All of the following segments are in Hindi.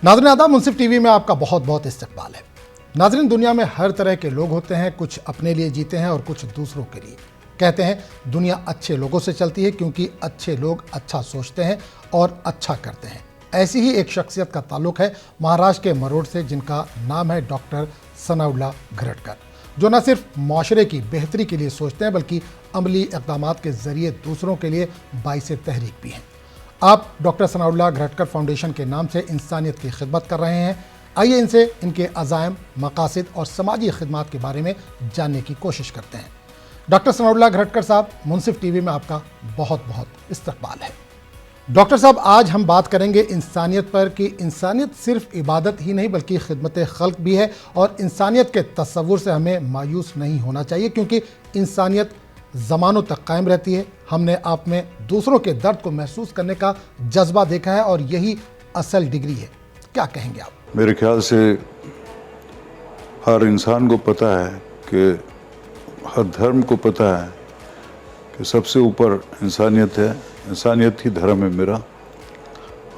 नाज़रीन आदाब, मुंसिफ टीवी में आपका बहुत बहुत इस्तकबाल है। नाज़रीन, दुनिया में हर तरह के लोग होते हैं, कुछ अपने लिए जीते हैं और कुछ दूसरों के लिए। कहते हैं दुनिया अच्छे लोगों से चलती है क्योंकि अच्छे लोग अच्छा सोचते हैं और अच्छा करते हैं। ऐसी ही एक शख्सियत का ताल्लुक है महाराष्ट्र के मरोड़ से, जिनका नाम है डॉक्टर सनाउल्लाह घरटकर, जो न सिर्फ माशरे की बेहतरी के लिए सोचते हैं बल्कि अमली इक़दामात के ज़रिए दूसरों के लिए बाइसे तहरीक भी हैं। आप डॉक्टर सनाउल्लाह घरटकर फाउंडेशन के नाम से इंसानियत की खिदमत कर रहे हैं। आइए इनसे इनके अज़ाइम, मकासिद और समाजी खिदमत के बारे में जानने की कोशिश करते हैं। डॉक्टर सनाउल्लाह घरटकर साहब, मुंसिफ टीवी में आपका बहुत बहुत इस्तकबाल है। डॉक्टर साहब, आज हम बात करेंगे इंसानियत पर कि इंसानियत सिर्फ इबादत ही नहीं बल्कि खिदमत खल्क भी है, और इंसानियत के तस्वुर से हमें मायूस नहीं होना चाहिए क्योंकि इंसानियत ज़मानों तक कायम रहती है। हमने आप में दूसरों के दर्द को महसूस करने का जज्बा देखा है और यही असल डिग्री है। क्या कहेंगे आप? मेरे ख्याल से हर इंसान को पता है कि हर धर्म को पता है कि सबसे ऊपर इंसानियत है, इंसानियत ही धर्म है मेरा।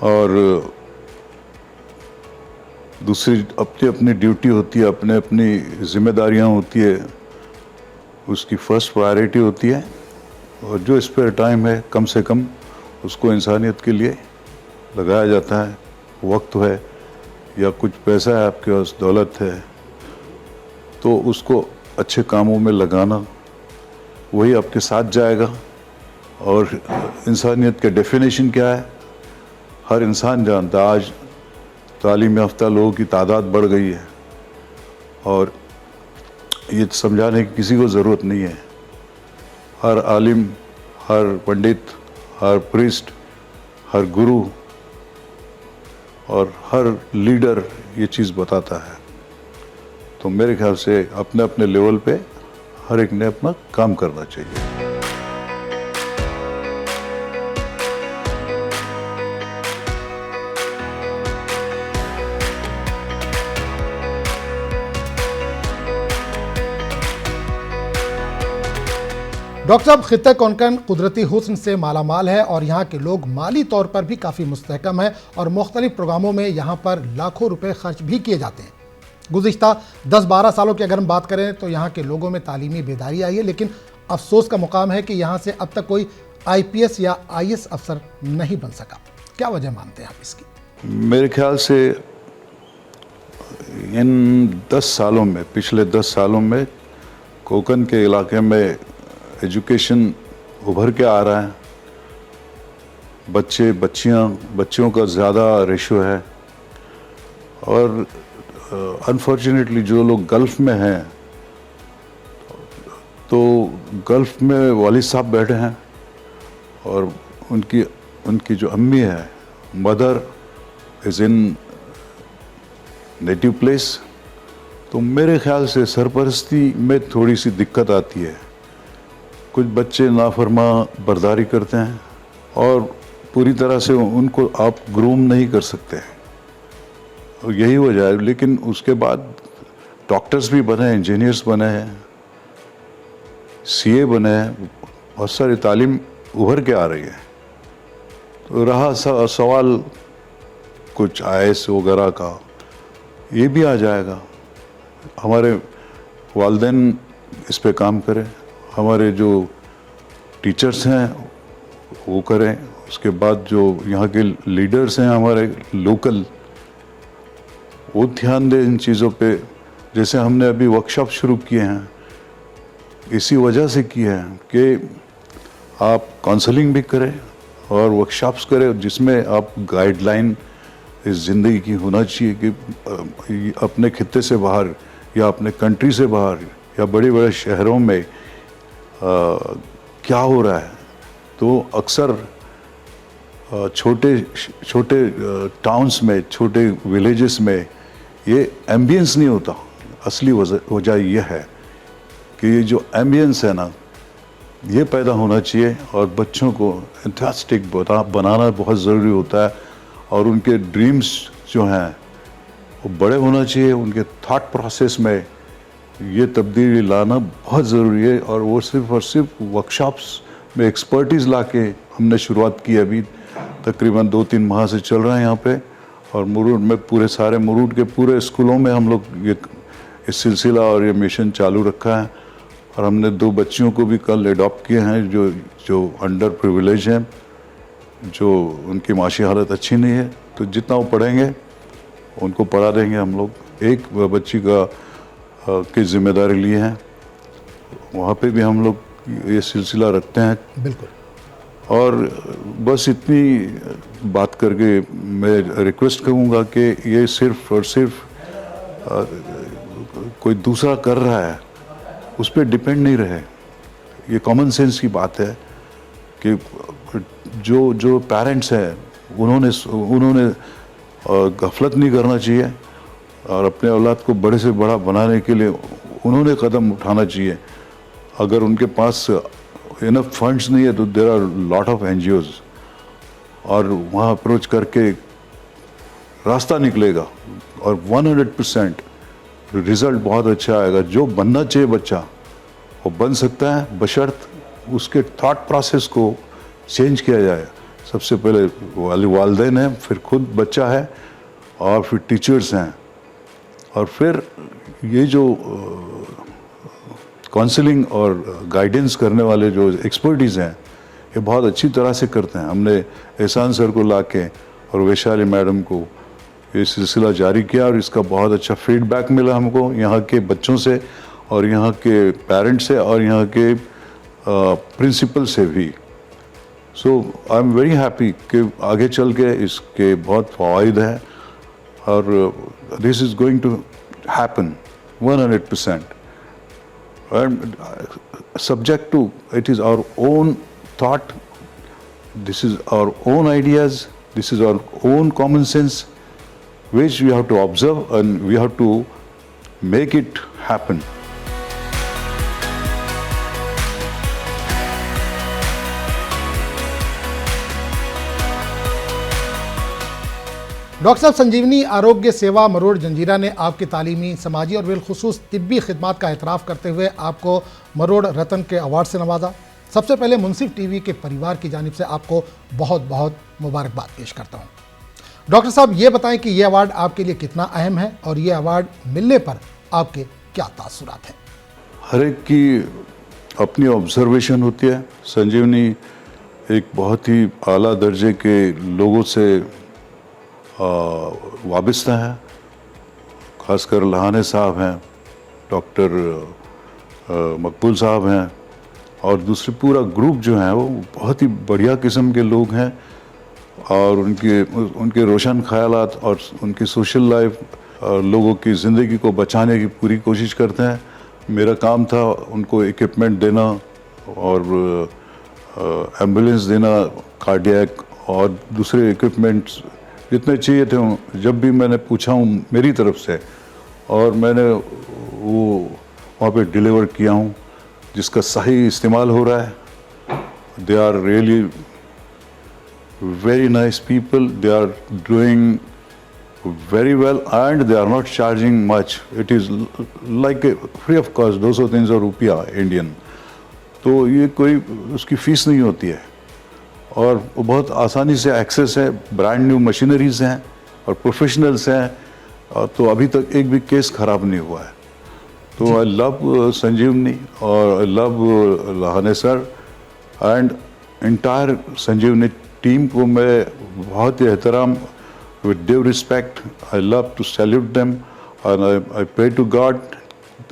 और दूसरी अपनी अपनी ड्यूटी होती है, अपने अपनी जिम्मेदारियां होती है, उसकी फर्स्ट प्रायोरिटी होती है। और जो स्पेयर टाइम है कम से कम उसको इंसानियत के लिए लगाया जाता है। वक्त है या कुछ पैसा है आपके पास, दौलत है, तो उसको अच्छे कामों में लगाना, वही आपके साथ जाएगा। और इंसानियत के डेफिनेशन क्या है हर इंसान जानता है। आज तालीम याफ्ता लोगों की तादाद बढ़ गई है और ये समझाने की किसी को ज़रूरत नहीं है। हर आलिम, हर पंडित, हर प्रीस्ट, हर गुरु और हर लीडर ये चीज़ बताता है। तो मेरे ख्याल से अपने अपने लेवल पे हर एक ने अपना काम करना चाहिए। डॉक्टर साहब, खित्ता कोंकण कुदरती हुस्न से मालामाल है और यहाँ के लोग माली तौर पर भी काफ़ी मुस्तहकम है और मुख्तलिफ प्रोग्रामों में यहाँ पर लाखों रुपए खर्च भी किए जाते हैं। गुज़िश्ता 10-12 सालों की अगर हम बात करें तो यहाँ के लोगों में तालीमी बेदारी आई है, लेकिन अफसोस का मुकाम है कि यहाँ से अब तक कोई IPS या IAS अफसर नहीं बन सका। क्या वजह मानते हैं आप इसकी? मेरे ख्याल से इन 10 सालों में, पिछले 10 सालों में कोंकण के इलाके में एजुकेशन उभर के आ रहा है। बच्चियों का ज़्यादा रेशो है। और अनफॉर्चुनेटली जो लोग गल्फ़ में हैं, तो गल्फ़ में वालिद साहब बैठे हैं और उनकी जो अम्मी है, mother is in native place. तो मेरे ख्याल से सरपरस्ती में थोड़ी सी दिक्कत आती है। कुछ बच्चे नाफरमा बर्दारी करते हैं और पूरी तरह से उनको आप ग्रूम नहीं कर सकते, और यही वजह है। लेकिन उसके बाद डॉक्टर्स भी बने, इंजीनियर्स बने हैं, CA बने हैं, बहुत सारी तालीम उभर के आ रही है। तो रहा सवाल कुछ IAS वगैरह का, ये भी आ जाएगा। हमारे वालिदैन इस पे काम करें, हमारे जो टीचर्स हैं वो करें, उसके बाद जो यहाँ के लीडर्स हैं हमारे लोकल, वो ध्यान दें इन चीज़ों पे। जैसे हमने अभी वर्कशॉप शुरू किए हैं, इसी वजह से किए हैं कि आप काउंसलिंग भी करें और वर्कशॉप्स करें जिसमें आप गाइडलाइन इस ज़िंदगी की होना चाहिए कि अपने खित्ते से बाहर या अपने कंट्री से बाहर या बड़े बड़े शहरों में क्या हो रहा है। तो अक्सर छोटे टाउन्स में, छोटे विलेजेस में ये एम्बियंस नहीं होता। असली वजह यह है कि ये जो एम्बियंस है ना, ये पैदा होना चाहिए और बच्चों को एंथुसियास्टिक बनाना बहुत ज़रूरी होता है। और उनके ड्रीम्स जो हैं वो बड़े होना चाहिए। उनके थॉट प्रोसेस में ये तब्दीली लाना बहुत ज़रूरी है। और वो सिर्फ और सिर्फ वर्कशॉप्स में एक्सपर्टीज़ ला के हमने शुरुआत की। अभी तकरीबन 2-3 माह से चल रहा है यहाँ पे। और मुरूड में पूरे सारे मुरूड के पूरे स्कूलों में हम लोग ये इस सिलसिला और ये मिशन चालू रखा है। और हमने 2 बच्चियों को भी कल एडॉप्ट किए हैं जो अंडर प्रिविलेज हैं, जो उनकी माशी हालत अच्छी नहीं है, तो जितना वो पढ़ेंगे उनको पढ़ा देंगे हम लोग। एक बच्ची की जिम्मेदारी लिए हैं, वहाँ पे भी हम लोग ये सिलसिला रखते हैं। बिल्कुल। और बस इतनी बात करके मैं रिक्वेस्ट करूँगा कि ये सिर्फ और सिर्फ कोई दूसरा कर रहा है उस पर डिपेंड नहीं रहे। ये कॉमन सेंस की बात है कि जो पेरेंट्स हैं उन्होंने गफलत नहीं करना चाहिए और अपने औलाद को बड़े से बड़ा बनाने के लिए उन्होंने कदम उठाना चाहिए। अगर उनके पास इनफ फंड्स नहीं है तो there are lot of NGOs, और वहाँ अप्रोच करके रास्ता निकलेगा और 100% रिज़ल्ट बहुत अच्छा आएगा। जो बनना चाहिए बच्चा वो बन सकता है, बशर्त उसके थॉट प्रोसेस को चेंज किया जाए। सबसे पहले वालिदैन हैं, फिर खुद बच्चा है, और फिर टीचर्स हैं, और फिर ये जो काउंसलिंग और गाइडेंस करने वाले जो एक्सपर्टीज़ हैं ये बहुत अच्छी तरह से करते हैं। हमने एहसान सर को लाके और वैशाली मैडम को ये सिलसिला जारी किया और इसका बहुत अच्छा फीडबैक मिला हमको यहाँ के बच्चों से और यहाँ के पेरेंट्स से और यहाँ के प्रिंसिपल से भी। So I am very happy कि आगे चल के इसके बहुत फ़वाइद हैं और this is going to happen 100%, and subject to it is our own thought, this is our own ideas, this is our own common sense which we have to observe and we have to make it happen. Doctor साहब, संजीवनी आरोग्य सेवा मरोड़ जंजीरा ने आपकी तालीमी, समाजी और बिलखुसूस तिब्बी खिदमात का एतराफ़ करते हुए आपको मरोड़ रत्न के अवार्ड से नवाजा। सबसे पहले मुंसिफ टीवी के परिवार की जानिब से आपको बहुत बहुत मुबारकबाद पेश करता हूँ। डॉक्टर साहब, ये बताएं कि ये अवार्ड आपके लिए कितना अहम है और ये अवार्ड मिलने पर आपके क्या तासुरात हैं? हर एक की अपनी ऑब्जर्वेशन होती है। संजीवनी एक बहुत ही आला दर्जे के लोगों से वाबस्ता है, ख़ासकर लहाने साहब हैं, डॉक्टर मकबूल साहब हैं, और दूसरे पूरा ग्रुप जो है वो बहुत ही बढ़िया किस्म के लोग हैं और उनके रोशन ख़यालात और उनकी सोशल लाइफ लोगों की ज़िंदगी को बचाने की पूरी कोशिश करते हैं। मेरा काम था उनको इक्विपमेंट देना और एम्बुलेंस देना, कार्डियक और दूसरे इक्विपमेंट्स जितने चाहिए थे जब भी मैंने पूछा हूँ मेरी तरफ से, और मैंने वो वहाँ पे डिलीवर किया हूँ जिसका सही इस्तेमाल हो रहा है। They are really very nice people, they are doing very well and they are not charging much. It is like free of cost 200-300 रुपया इंडियन, तो ये कोई उसकी फ़ीस नहीं होती है और वो बहुत आसानी से एक्सेस है। ब्रांड न्यू मशीनरीज हैं और प्रोफेशनल्स हैं, तो अभी तक एक भी केस ख़राब नहीं हुआ है। तो आई लव संजीवनी और I love Lahane sir and entire Sanjeevani team को मैं बहुत ही एहतराम, with due respect, I love to salute them and I pray to God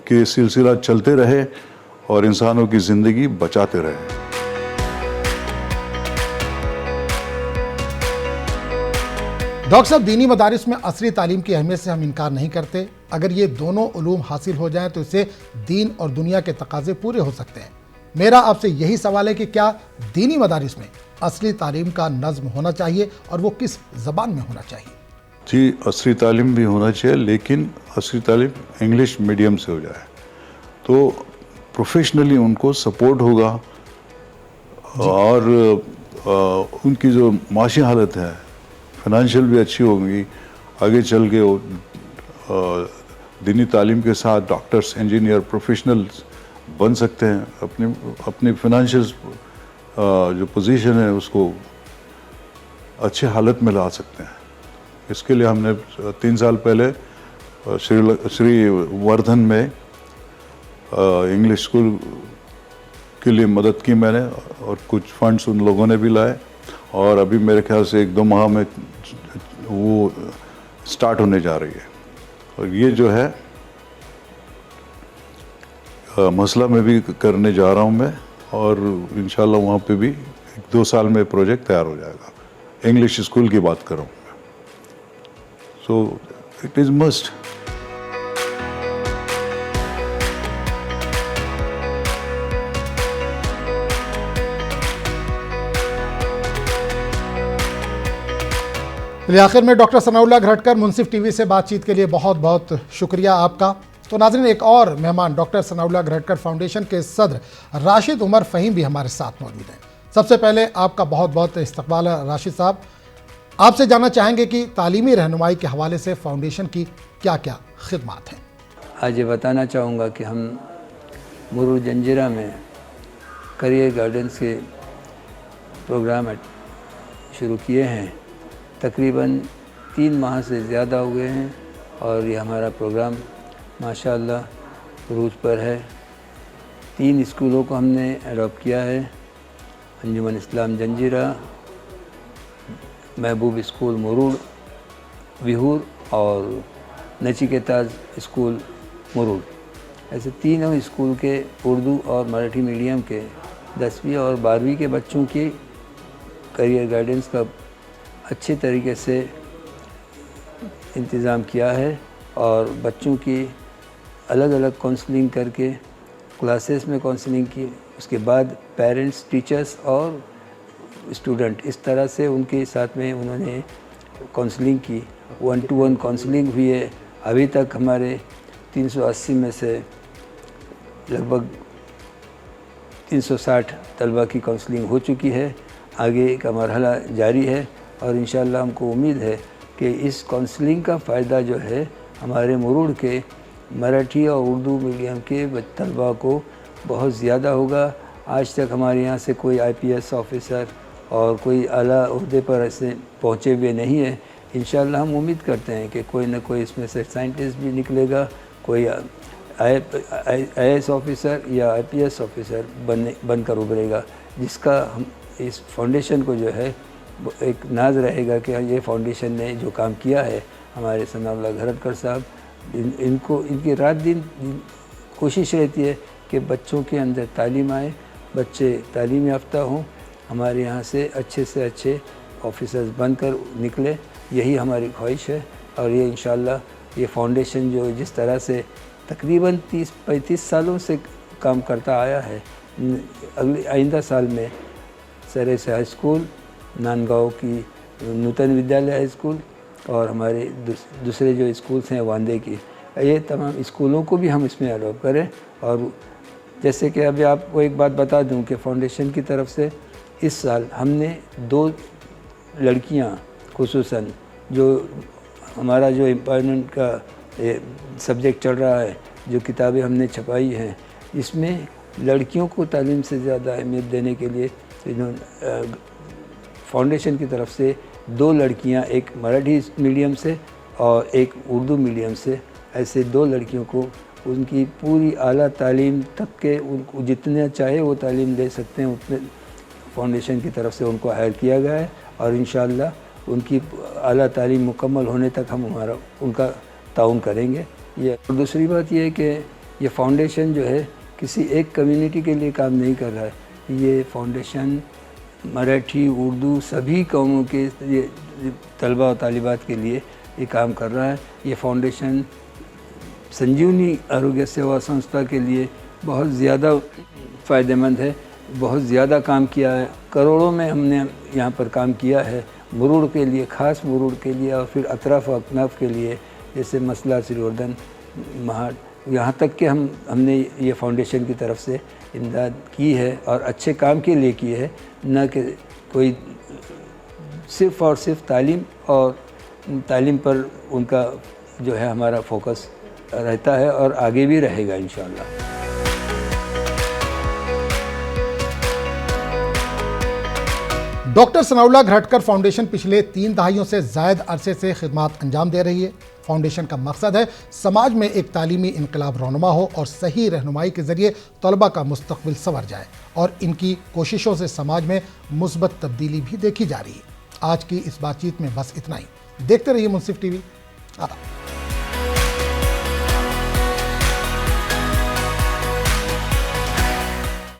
कि ये सिलसिला चलते रहे और इंसानों की ज़िंदगी बचाते रहे। डॉक्टर साहब, दीनी मदारिस में असली तालीम की अहमियत से हम इनकार नहीं करते। अगर ये दोनों उलूम हासिल हो जाएं तो इससे दीन और दुनिया के तकाजे पूरे हो सकते हैं। मेरा आपसे यही सवाल है कि क्या दीनी मदारिस में असली तालीम का नज़्म होना चाहिए और वो किस ज़बान में होना चाहिए? जी, असली तालीम भी होना चाहिए, लेकिन असली तालीम इंग्लिश मीडियम से हो जाए तो प्रोफेशनली उनको सपोर्ट होगा और उनकी जो माशी हालत है फाइनेंशियल भी अच्छी होगी। आगे चल के वो दीनी तालीम के साथ डॉक्टर्स, इंजीनियर, प्रोफेशनल्स बन सकते हैं, अपनी फाइनेंशियल जो पोजीशन है उसको अच्छे हालत में ला सकते हैं। इसके लिए हमने 3 साल पहले श्री वर्धन में इंग्लिश स्कूल के लिए मदद की मैंने, और कुछ फंड्स उन लोगों ने भी लाए, और अभी मेरे ख्याल से 1-2 माह में वो स्टार्ट होने जा रही है। और ये जो है मसला में भी करने जा रहा हूँ मैं, और इंशाल्लाह वहाँ पे भी 1-2 साल में प्रोजेक्ट तैयार हो जाएगा। इंग्लिश स्कूल की बात कर रहा हूँ मैं, सो इट इज़ मस्ट। चलिए, आखिर में डॉक्टर सनाउल्लाह घरटकर, मुंसिफ टीवी से बातचीत के लिए बहुत बहुत शुक्रिया आपका। तो नाज़रीन, एक और मेहमान डॉक्टर सनाउल्लाह घरटकर फाउंडेशन के सदर राशिद उमर फ़हीम भी हमारे साथ मौजूद हैं। सबसे पहले आपका बहुत बहुत इस्तकबाल है राशिद साहब। आपसे जानना चाहेंगे कि तालीमी रहनुमाई के हवाले से फाउंडेशन की क्या क्या खिदमात हैं। आज ये बताना चाहूँगा कि हम मुरूर जंजीरा में करियर गाइडेंस के प्रोग्राम शुरू किए हैं। तकरीबन 3 माह से ज़्यादा हो गए हैं और ये हमारा प्रोग्राम माशाअल्लाह रूज पर है। 3 स्कूलों को हमने अडॉप्ट किया है, अंजुमन इस्लाम जंजीरा, महबूब स्कूल मुरूर विहूर और नचिकेताज स्कूल मुरूर। ऐसे तीनों स्कूल के उर्दू और मराठी मीडियम के 10वीं और 12वीं के बच्चों की करियर गाइडेंस का अच्छे तरीके से इंतज़ाम किया है और बच्चों की अलग अलग काउंसलिंग करके क्लासेस में काउंसलिंग की, उसके बाद पेरेंट्स, टीचर्स और स्टूडेंट, इस तरह से उनके साथ में उन्होंने काउंसलिंग की। 1-to-1 काउंसलिंग हुई है। अभी तक हमारे 380 में से लगभग 360 तलबा की काउंसलिंग हो चुकी है। आगे का मरहला जारी है और इंशाअल्लाह हमको उम्मीद है कि इस काउंसलिंग का फ़ायदा जो है हमारे मुरूर के मराठी और उर्दू मीडियम के तलबा को बहुत ज़्यादा होगा। आज तक हमारे यहाँ से कोई IPS ऑफ़िसर और कोई आला ओहदे पर ऐसे पहुँचे हुए नहीं है। इंशाअल्लाह हम उम्मीद करते हैं कि कोई ना कोई इसमें से साइंटिस्ट भी निकलेगा, कोई IAS ऑफ़िसर या IPS ऑफ़िसर बनकर उभरेगा, जिसका हम इस फाउंडेशन को जो है एक नाज रहेगा कि ये फाउंडेशन ने जो काम किया है, हमारे सनाउल्लाह घरटकर साहब, इनकी रात दिन कोशिश रहती है कि बच्चों के अंदर तालीम आए, बच्चे तालीम याफ्ता हों, हमारे यहाँ से अच्छे ऑफिसर्स बनकर निकले, यही हमारी ख्वाहिश है। और ये इंशाअल्लाह ये फाउंडेशन जो जिस तरह से तकरीबन 30-35 सालों से काम करता आया है, अगले आइंदा साल में सरे से हाई स्कूल, नांदगांव की नूतन विद्यालय हाई स्कूल और हमारे दूसरे जो स्कूल्स हैं वांदे की, ये तमाम स्कूलों को भी हम इसमें अडॉप्ट करें। और जैसे कि अभी आपको एक बात बता दूं कि फाउंडेशन की तरफ से इस साल हमने 2 लड़कियां, खुसूसन जो हमारा जो एम्पावरमेंट का सब्जेक्ट चल रहा है, जो किताबें हमने छपाई हैं, इसमें लड़कियों को तालीम से ज़्यादा अहमियत देने के लिए फाउंडेशन की तरफ से 2 लड़कियां, एक मराठी मीडियम से और एक उर्दू मीडियम से, ऐसे 2 लड़कियों को उनकी पूरी आला तालीम तक के उनको जितने चाहे वो तालीम ले सकते हैं, उतने फाउंडेशन की तरफ से उनको हायर किया गया है। और इंशाअल्लाह उनकी आला तालीम मुकम्मल होने तक हम उनका ताउन करेंगे। ये और दूसरी बात ये है कि ये फाउंडेशन जो है किसी एक कम्युनिटी के लिए काम नहीं कर रहा है, ये फाउंडेशन मराठी, उर्दू सभी कौमों के ये तलबा और तालिबात के लिए ये काम कर रहा है। ये फाउंडेशन संजीवनी आरोग्य सेवा संस्था के लिए बहुत ज़्यादा फ़ायदेमंद है, बहुत ज़्यादा काम किया है, करोड़ों में हमने यहाँ पर काम किया है मुरूर के लिए, ख़ास मुरूर के लिए और फिर अतराफ़ और अकनाफ के लिए, जैसे मसला, श्रीवर्धन, महाड, यहाँ तक कि हमने ये फाउंडेशन की तरफ से इमदाद की है और अच्छे काम के लिए की है, न कि कोई सिर्फ़ और सिर्फ तालीम पर उनका जो है हमारा फोकस रहता है और आगे भी रहेगा इंशाअल्लाह। डॉक्टर सनाउल्लाह घरटकर फाउंडेशन पिछले 3 दहाइयों से जायद अरसे से खिदमत अंजाम दे रही है। फाउंडेशन का मकसद है समाज में एक तालीमी इनकलाब रौनुमा हो और सही रहनुमाई के जरिए तलबा का मुस्तकबिल संवर जाए और इनकी कोशिशों से समाज में मुस्बत तब्दीली भी देखी जा रही है। आज की इस बातचीत में बस इतना ही। देखते रहिए मुंसिफ टीवी। आदाब।